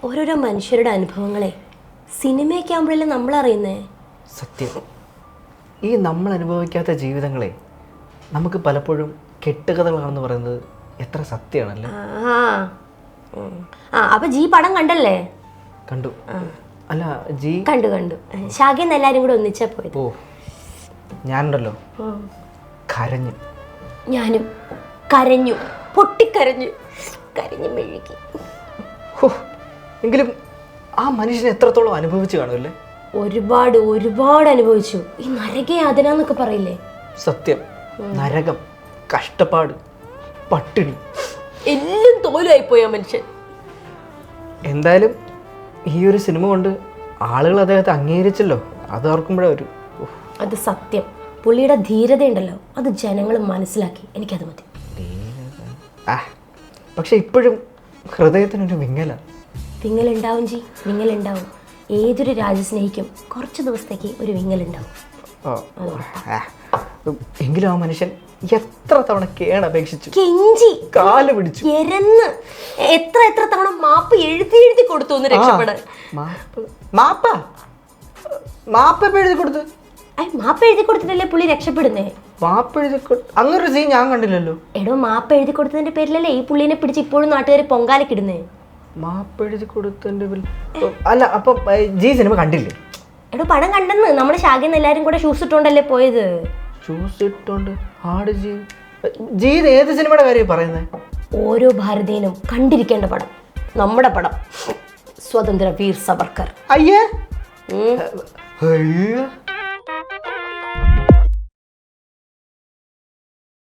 ഓരോരോ മനുഷ്യരുടെ അനുഭവങ്ങളെ സിനിമയൊക്കെ ആകുമ്പോഴല്ലേ നമ്മളറിയുന്നേ. സത്യം. ഈ നമ്മൾ അനുഭവിക്കാത്ത ജീവിതങ്ങളെ നമുക്ക് പലപ്പോഴും കെട്ടുകഥകളാണെന്ന് പറയുന്നത് എത്ര സത്യമാണല്ലേ. അപ്പൊ ജി പടം കണ്ടല്ലേ? കണ്ടു. അല്ല ജി കണ്ടു. ശാഖയെന്ന് എല്ലാരും കൂടെ ഒന്നിച്ചാ പോയത്. ഓ, ഞാനുണ്ടല്ലോ കരഞ്ഞു. ഞാനും കരഞ്ഞു, പൊട്ടിക്കരഞ്ഞു, കരഞ്ഞു മെഴുകി. എങ്കിലും ആ മനുഷ്യനെ എത്രത്തോളം അനുഭവിച്ചു കാണുമല്ലേ? ഒരുപാട് അനുഭവിച്ചു. ഈ നരകയാതന എന്നൊക്കെ പറയില്ലേ? സത്യം. നരകം, കഷ്ടപ്പാട്, പട്ടിണി, എല്ലാം തോലായിപ്പോയി ആ മനുഷ്യൻ. എന്തായാലും ഈ ഒരു സിനിമ കൊണ്ട് ആളുകൾ അദ്ദേഹത്തെ അംഗീകരിച്ചല്ലോ. അത് ഓർക്കുമ്പോഴേ ഒരു അത് സത്യം. പുള്ളിയുടെ ധീരതയുണ്ടല്ലോ, അത് ജനങ്ങൾ മനസ്സിലാക്കി. എനിക്കത് മതി. പക്ഷെ ഇപ്പോഴും ഹൃദയത്തിനൊരു വിങ്ങലുണ്ടാവും ജി, വിങ്ങലുണ്ടാവും. ഏതൊരു രാജ്യസ്നേഹിക്കും കുറച്ച് ദിവസത്തേക്ക് ഒരു വിങ്ങലുണ്ടാവും. എങ്കിലും ആ മനുഷ്യൻ എത്ര തവണ കേണപേക്ഷിച്ചു, കെഞ്ചി, കാല് പിടിച്ചു, എരന്ന്, എത്ര തവണ മാപ്പ് എഴുതി കൊടുത്തു ഒന്ന് രക്ഷപ്പെടാൻ. മാപ്പ് എഴുതി കൊടുത്തു. മാപ്പ് എഴുതി കൊടുത്തിട്ടല്ലേ പുള്ളി രക്ഷപ്പെടുന്നേ? മാപ്പ് എഴുതി അങ്ങനൊരു സീൻ ഞാൻ കണ്ടില്ലല്ലോ. എടോ, മാപ്പ് എഴുതി കൊടുത്തതിന്റെ പേരിലല്ലേ ഈ പുള്ളിനെ പിടിച്ച് ഇപ്പോഴും നാട്ടുകാർ പൊങ്കാലക്കിടുന്നേ? മാപ്പ് എഴുതി കൊടുത്തതിന്റെ അല്ല. അപ്പൊ ജി സിനിമ കണ്ടില്ലേ? എടോ, പടം കണ്ടെന്ന്. നമ്മുടെ ശാഖയെന്ന് എല്ലാരും കൂടെ ഷൂസ് ഇട്ടോണ്ടല്ലേ പോയത്. ഷൂസ് ഇട്ടോണ്ട്? ആട് ജി ഏത് സിനിമയുടെ കാര്യം പറയുന്നത്? ഓരോ ഭാരതീയനും കണ്ടിരിക്കേണ്ട പടം, നമ്മുടെ പടം, സ്വതന്ത്ര വീർ സവർക്കർ. അയ്യേ